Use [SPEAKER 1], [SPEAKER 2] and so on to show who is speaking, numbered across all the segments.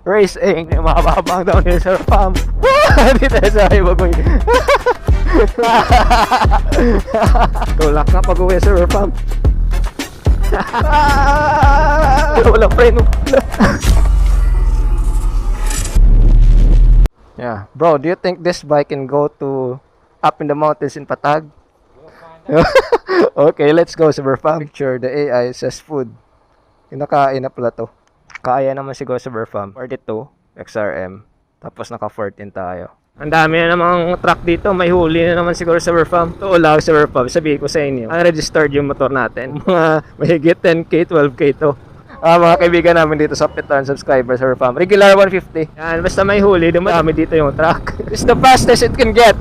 [SPEAKER 1] racing. Yung mababang downhill Sir Fam. Hindi tayo sa ibagoy. Tulak na pag-uwi Sir Fam. Walang preno. Yeah, bro, do you think this bike can go to up in the mountains in Patag? Okay, let's go Sir Fam. Picture the AI says food. Kinakain na pala to. Kaya naman siguro Sir Fam. 42 XRM. Tapos naka 14 tayo. Ang dami na namang truck dito. May huli na naman siguro Sir Fam. Ito lang Sir Fam. Sabihin ko sa inyo. Unregistered yung motor natin. Mga mahigit 10k, 12k to. Mga kaibigan namin dito sa Piton subscribers Sir Fam. Regular 150. Yan, basta may huli, dumadami dito yung truck. It's the fastest it can get.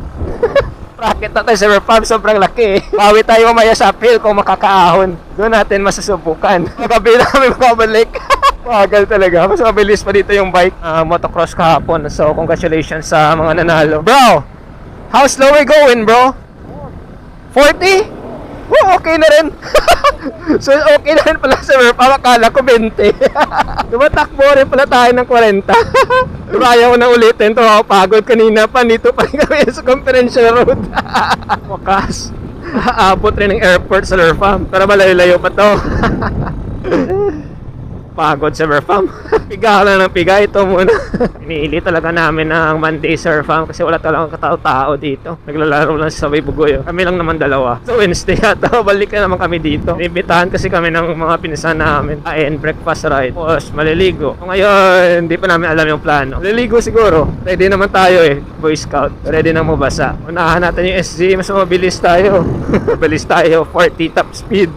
[SPEAKER 1] Rocket na tayo Sir Fam, sobrang laki. Bawi tayo mamaya sa uphill kung makakaahon. Doon natin masusubukan. Magabi namin makabalik. Magal talaga. Mas mabilis pa dito yung bike. Motocross kahapon. So congratulations sa mga nanalo. Bro, how slow we going bro? 40? Oh, okay na rin. So okay na rin pala Sir Fam. Akala ko 20. Tumatakbo rin pala tayo ng 40. Pero ayaw ko na ulitin. Ito ako pagod kanina pa. Dito pa rin kami sa Conferential Road. Wakas. Aabot rin ng airport Sir Fam. Pero malayo-layo pa to. Pagod Sir Fam. Piga lang ng piga. Ito muna. Iniili talaga namin ng Monday Sir Fam kasi wala talagang katao-tao dito. Naglalaro lang sa Sabay Bugoy. Kami lang naman dalawa. So Wednesday yata balik na naman kami dito. Inibitahan kasi kami ng mga pinsan namin. Kain, breakfast ride. Tapos maliligo. So, ngayon hindi pa namin alam yung plano. Maliligo siguro. Ready naman tayo Boy Scout. Ready nang mabasa. Unahan natin yung SG. Mas mabilis tayo. Mabilis tayo. 40 top speed.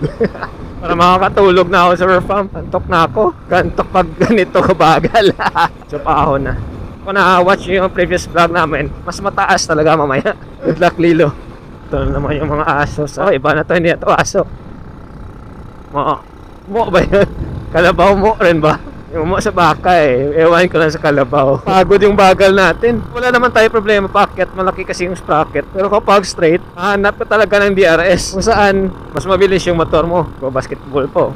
[SPEAKER 1] Para makakatulog na ako Sir Fam. Kantok na ako. Kantok pag ganito kabagal. So paahon na. Kung na-watch yung previous vlog namin, mas mataas talaga mamaya. Good luck Lilo. Ito naman yung mga aso. So iba na to, hindi na to aso. Mo ba yun? Kalabaw mo rin ba? Yung mo sa baka ewan ko lang sa kalabaw. Pagod yung bagal natin. Wala naman tayo problema paakyat, malaki kasi yung sprocket. Pero kapag straight, hanap ka talaga ng DRS kung saan mas mabilis yung motor mo. Kung basketball po.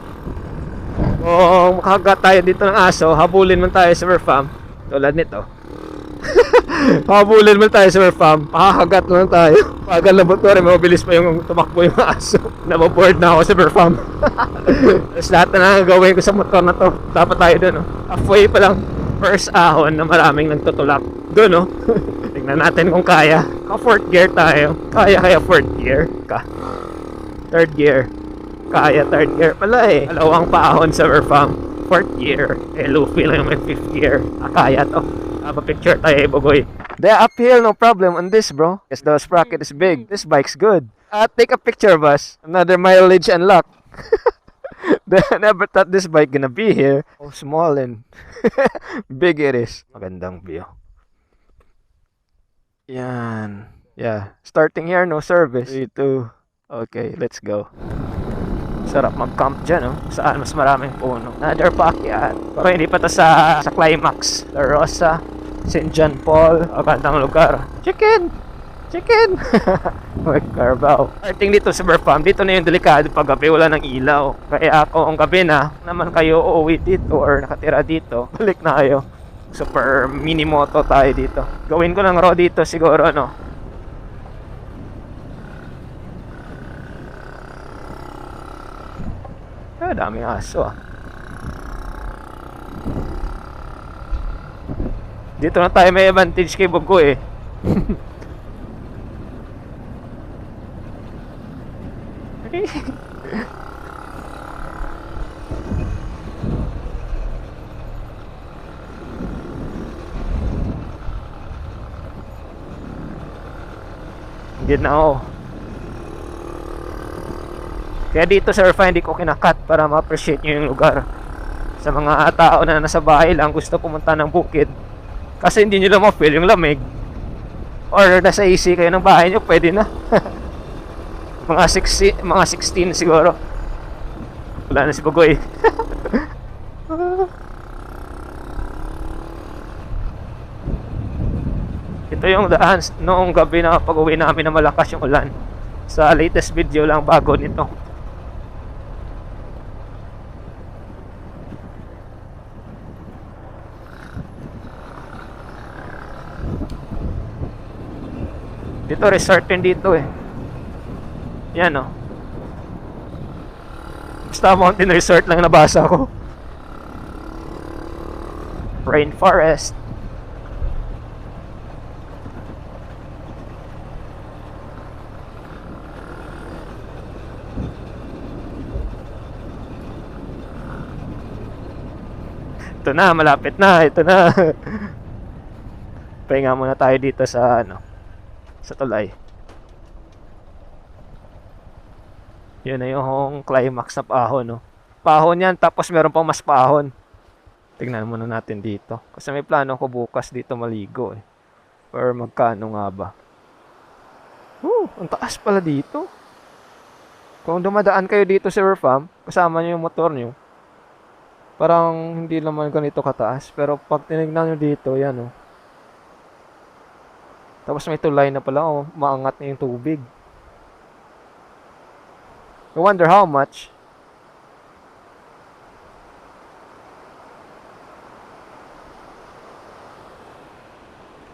[SPEAKER 1] Kung makagat tayo dito ng aso, habulin man tayo Sir Fam. Tulad nito. Habulin man tayo Sir Fam, makakagat lang tayo. Bagal na motor, mabilis pa yung tumakbo yung aso. Nababoard na ako Sir Fam. Tapos lahat na gagawin ko sa motor na to, dapat tayo dun halfway pa lang. First ahon na maraming nagtutulak dun Tignan natin kung kaya. Ka 4th gear tayo. Kaya 4th gear ka. 3rd gear. Kaya 3rd gear pala Dalawang paahon Sir Fam. 4th gear. Luffy lang yung may 5th gear. Kaya to. Picture tayo Bugoy. The uphill no problem on this bro. Yes, the sprocket is big. This bike's good. Take a picture boss. Another mileage unlocked. Never thought this bike gonna be here. Oh, small and big it is. Magandang view. Yan. Yeah. Starting here, no service. 3, 2. Okay, let's go. Sarap mag-camp dyan, Saan mas maraming puno. Another paakyat. Pero hindi pa to sa climax. La Rosa, St. John Paul. Magandang lugar. Chicken! Chicken! Carabao. Starting dito sa Fam, dito na yung delikado pag gabi, wala ng ilaw. Kaya ako, ang gabi na, naman kayo uuwi dito or nakatira dito, balik na kayo. Super mini moto tayo dito. Gawin ko ng road dito siguro, daming aso Dito na tayo may advantage kay Bugoy Hindi na ako. Kaya dito Sir Fam, hindi ko kinakat para ma-appreciate nyo yung lugar. Sa mga tao na nasa bahay lang gusto pumunta ng bukid kasi hindi nyo lang ma-feel yung lamig, or nasa AC kayo ng bahay nyo, pwede na. mga 16 siguro. Wala na si Bugoy. Ito yung daan noong gabi na pag-uwi namin na malakas yung ulan. Sa latest video lang bago nito. Dito, resort din dito eh. Yan oh. Basta mountain resort lang nabasa ko. Rainforest. Ito na, malapit na. Ito na. Pahinga muna tayo dito sa ano, sa tulay. Yun na yung climax na pahon, no. Pahon yan, tapos meron pang mas pahon. Tingnan muna natin dito. Kasi may plano ko bukas dito maligo eh. Or magkano nga ba? Ang taas pala dito. Kung dumadaan kayo dito sa river farm, kasama nyo yung motor nyo, parang hindi naman ganito kataas. Pero pag tinignan nyo dito, yan oh. Tapos may tulay na pala oh. Maangat na yung tubig. I wonder how much.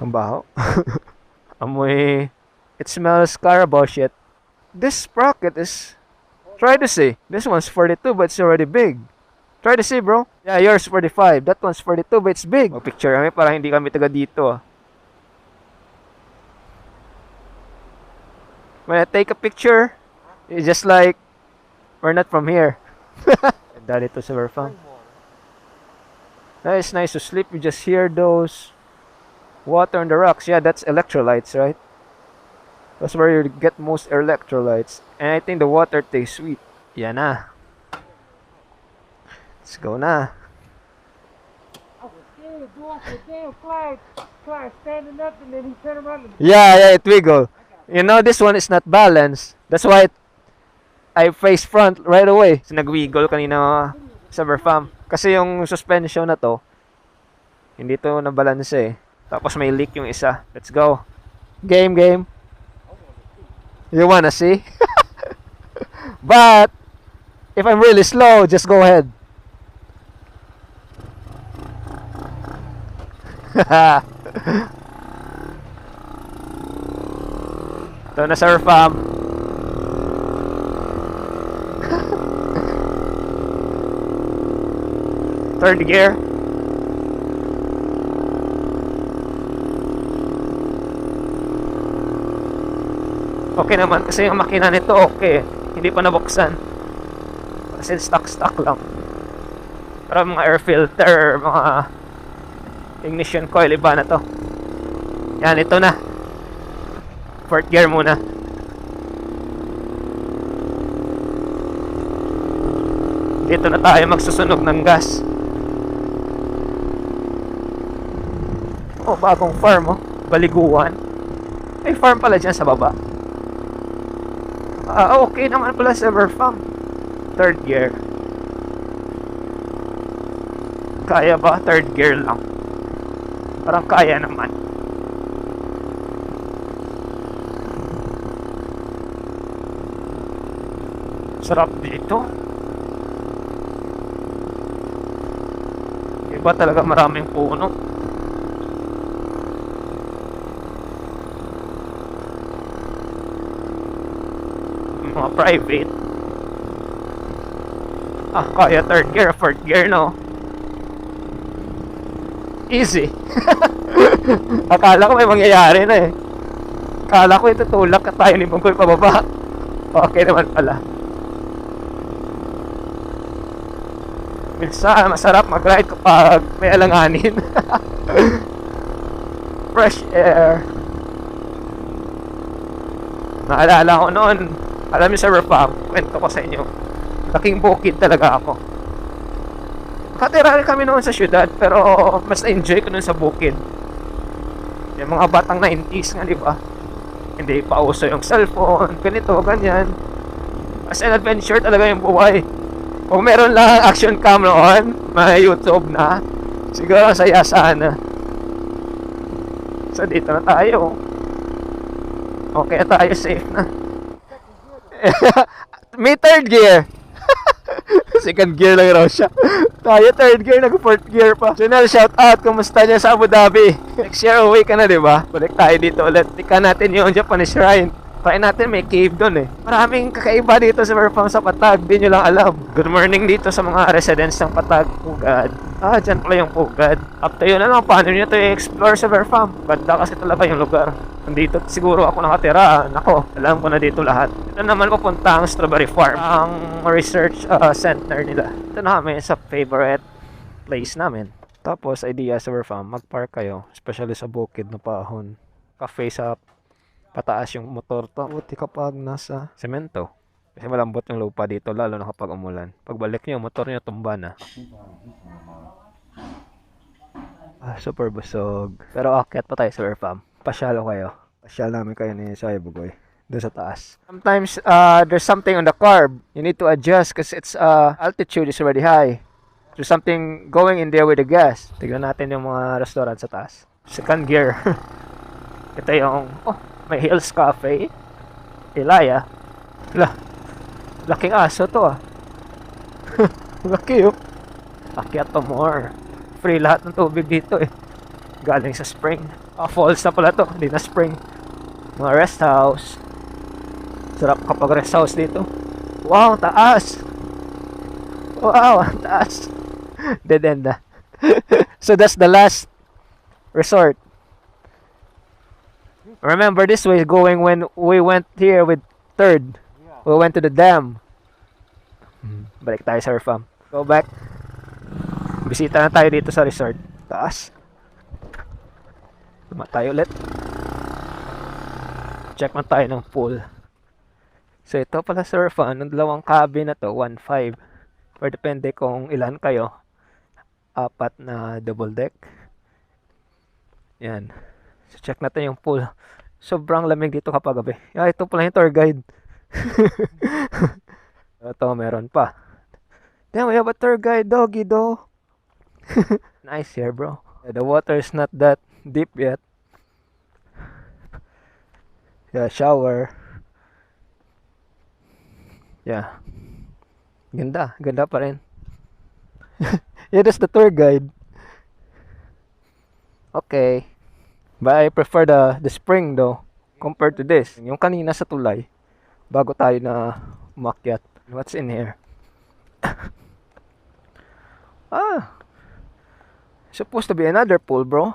[SPEAKER 1] Ang baho. Amoy. It smells Carabao shit. This sprocket is... Try to see. This one's 42 but it's already big. Try to see, bro. Yeah, yours 45. That one's 42, but it's big. Mag-picture kami para hindi kami taga dito. When I take a picture, it's just like we're not from here. Dali to sa farm. It's nice to sleep. You just hear those water on the rocks. Yeah, that's electrolytes, right? That's where you get most electrolytes. And I think the water tastes sweet. Yan na. Let's go na. Clark standing up and then he turned around. Yeah, it wiggle. You know, this one is not balanced. That's why I face front right away. So, nag-wiggle kanina sa farm. Kasi yung suspension na to, hindi to na-balance eh. Tapos may leak yung isa. Let's go. Game. You wanna see? But, if I'm really slow, just go ahead. Ito na sa farm. Third gear. Okay naman kasi yung makina nito okay. Hindi pa nabuksan. Kasi stock lang. Pero mga air filter, mga ignition coil, iba na to. Yan, ito na. Fourth gear muna. Dito na tayo magsusunog ng gas. Oh, bagong farm oh. Baliguan. May farm pala dyan sa baba. Okay naman pala sa farm. Third gear. Kaya ba? Third gear lang. Parang kaya naman. Sarap dito. Iba talaga, maraming puno. Mga private. Kaya third gear, fourth gear no. Easy. Akala ko may mangyayari na eh. Akala ko itutulak at tayo ni Bungkoy pababa. Okay naman pala. Minsan masarap mag-ride kapag may alanganin. Fresh air. Naalala ko noon, alam niyo sa Repam, kwento ko sa inyo, laking bukid talaga ako. Nakatira kami noon sa syudad, pero mas na-enjoy ko noon sa bukid. Yung mga batang 90s nga, di ba? Hindi pa uso yung cellphone, ganito, ganyan. As an adventure talaga yung buhay. Kung meron lang action cam noon, may YouTube na, siguro saya sana. So dito na tayo. Okay tayo, safe na. May third gear. Second gear lang raw siya. Tayo third gear, nag-fourth gear pa. Junel, shout out. Kumusta niya sa Abu Dhabi? Next year away ka na, di ba? Balik tayo dito ulit. Tika natin yung Japanese shrine. Try natin, may cave doon eh. Maraming kakaiba dito sa Verfam sa Patag. Di nyo lang alam. Good morning dito sa mga residents ng Patag. Pugad. Dyan pala yung Pugad. Up to yun na lang. Paano nyo ito i-explore sa Verfam? Ganda kasi talaga yung lugar. Nandito siguro ako nakatira. Nako, alam ko na dito lahat. Ito naman papunta ang Strawberry Farm. Ang research center nila. Ito na kami sa favorite place namin. Tapos, idea sa Verfam, mag-park kayo. Especially sa bukid na pahon. Cafe sa pataas yung motor to. Buti kapag nasa semento. Kasi malambot yung lupa dito, lalo na kapag umulan. Pagbalik nyo, motor nyo tumba na. Super busog. Pero akyat pa tayo sa Verfam. Pasyalo kayo. Pasyal namin kayo ni Soy Bugoy. Doon sa taas. Sometimes, there's something on the carb. You need to adjust because its altitude is already high. There's something going in there with the gas. Tignan natin yung mga restaurant sa taas. Second gear. Ito yung, may Hills Cafe. Ilaya. Laking aso to Laki Akyat to more. Free lahat ng tubig dito eh. Galing sa spring. Falls na pala to. Hindi na spring. Mga rest house. Sarap kapag rest house dito. Wow, taas. Wow, taas. Dead end na. So that's the last resort. Remember this way going when we went here with third. We went to the dam. Balik tayo sa Verfam. Go back. Bisita na tayo dito sa resort. Taas. Tuma tayo ulit. Check man tayo ng pool. So ito pala sa Verfam, ng dalawang cabin na to, 1.5. Or depende kung ilan kayo. 4 na double deck. Yan. So check natin yung pool. Sobrang lamig dito kapag gabi. Ito pala yung tour guide. Ito, meron pa. Damn, we have a tour guide, doggy do. Nice here, bro. The water is not that deep yet. Yeah, shower. Yeah. Ganda pa rin. Yeah, that's the tour guide. Okay. But I prefer the spring though compared to this. Yung kanina sa tulay bago tayo na umakyat. What's in here? Supposed to be another pool, bro.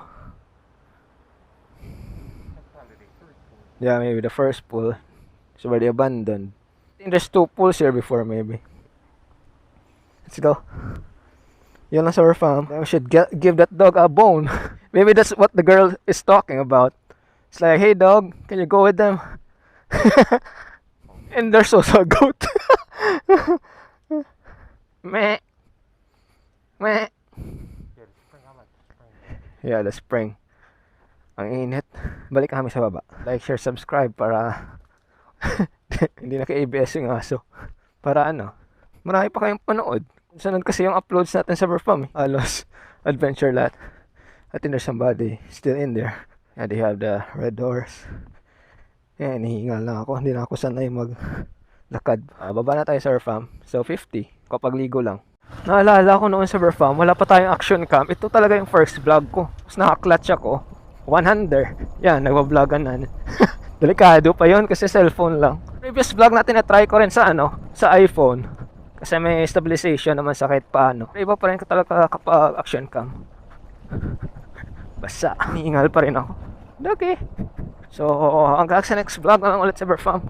[SPEAKER 1] Yeah, maybe the first pool is already abandoned. I think there's 2 pools here before maybe. Let's go. Yun lang sa Verfam. We should give that dog a bone. Maybe that's what the girl is talking about. It's like, hey dog, can you go with them? And there's also a goat. Meh. Meh. Yeah, the spring. Ang init. Balik kami sa baba. Like, share, subscribe para hindi na ka-ABS yung aso. Para marami pa kayong panood. Sunod kasi yung uploads natin sa Verfam. Halos adventure lahat. I think there's somebody still in there. Yeah, they have the red doors. Yeah, hinihingal lang ako. Hindi na ako sanay maglakad. Baba na tayo sa Verfam. So 50 kapag ligo lang. Naalala ko noon sa Verfam, wala pa tayong action cam. Ito talaga yung first vlog ko. Tapos naka-clutch ako. 100. Yan, nagbabloggan na. Delikado pa yon kasi cellphone lang. Previous vlog natin na-try ko rin sa sa iPhone. Kasi may stabilization naman sa kahit paano. Iba pa rin talaga kapag action cam. Basta, hihingal pa rin ako. Okay. So, hanggang sa next vlog na lang ulit sa Verfam.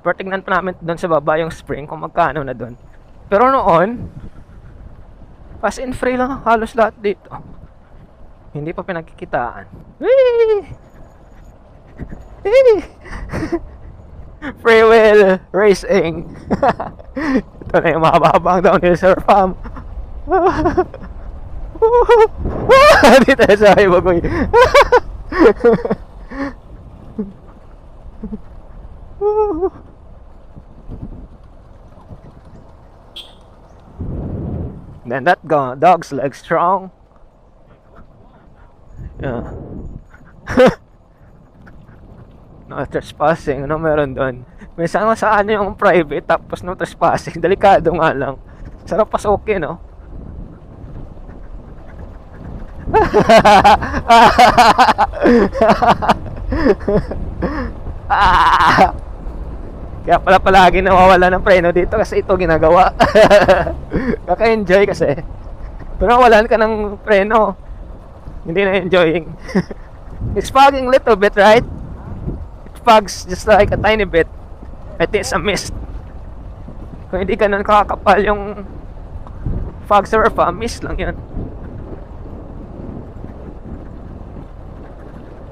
[SPEAKER 1] Pero tignan pa namin doon sa baba yung spring kung magkano na doon. Pero noon, pass in free lang halos lahat dito. Hindi pa pinagkikitaan. Whee! Whee! Free will racing. Ito na yung mababang downhill sa Verfam. Dito sa Ibagoy. Then that dog's leg strong. Yeah. No trespassing. Ano meron doon? Minsan saan yung private tapos no trespassing. Delikado nga lang. Sarap pasukin, no? Kaya pala palagi nawawala ng preno dito kasi ito ginagawa. Kaka-enjoy kasi. Pero nawalan ka ng preno, hindi na enjoying. It's fogging little bit, right? It fogs just like a tiny bit. I think it's a mist. Kung hindi ka nun kakapal yung fog surf, mist lang yun.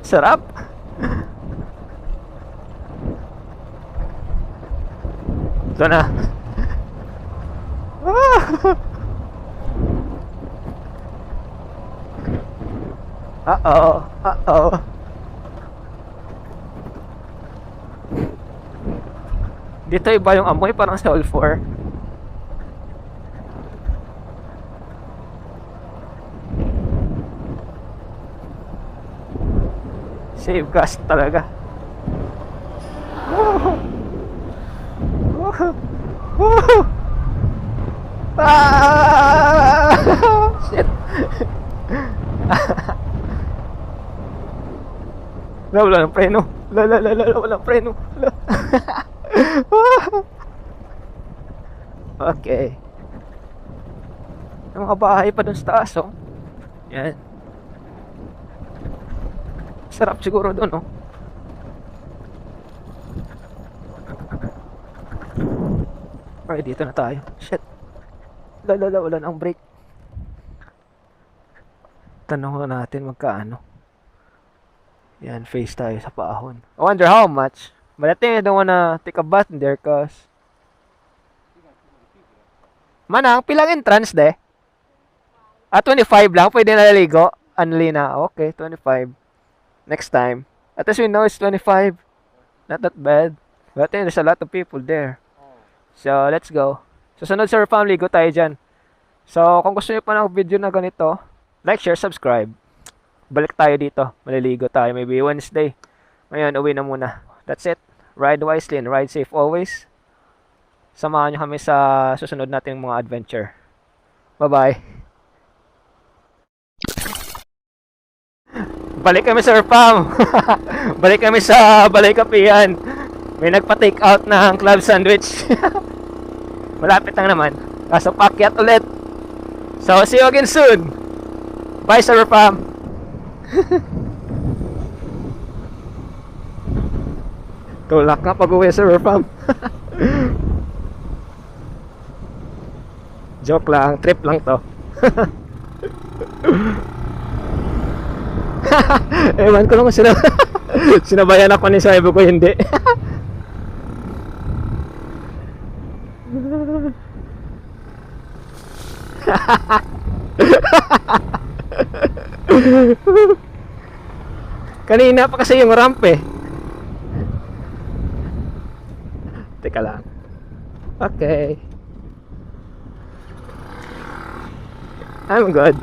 [SPEAKER 1] Sarap. Ito na. Uh-oh. Uh-oh. Dito iba yung amoy, parang sulfur. Save gas talaga. Shit. Wala ng preno. Wala ng preno. Okay. May mga bahay pa dun sa taas, oh. Yan. Sarap siguro dun, oh. Okay, dito na tayo. Shit. Wala na ang brake. Tanong natin magkaano. Yan, face tayo sa paahon. I wonder how much. But I think I don't wanna take a bath in there cause Manang, pilang entrance de? 25 lang. Pwede naliligo. Anli na. Okay, 25. Next time. At least we know it's 25. Not that bad. But I think there's a lot of people there. So, let's go. So, sunod sa family, go tayo dyan. So, kung gusto niyo pa ng video na ganito, like, share, subscribe. Balik tayo dito. Maliligo tayo. Maybe Wednesday. Ngayon, uwi na muna. That's it. Ride wisely and ride safe always. Samahan nyo kami sa susunod nating mga adventure. Bye-bye. Balik kami sa Pam. Balik kami sa Balay Kapihan. May nagpa-take out ng club sandwich. Malapit lang naman. Kaso pakyat ulit. So, see you again soon. Bye, Sir Pam. Tulak nga pag-uwi, Sir Pam. Joke lang, trip lang to. Ewan ko naman sinabayan ako ni sabi ko hindi. Kanina pa kasi yung ramp eh. Teka lang. Okay. I'm good.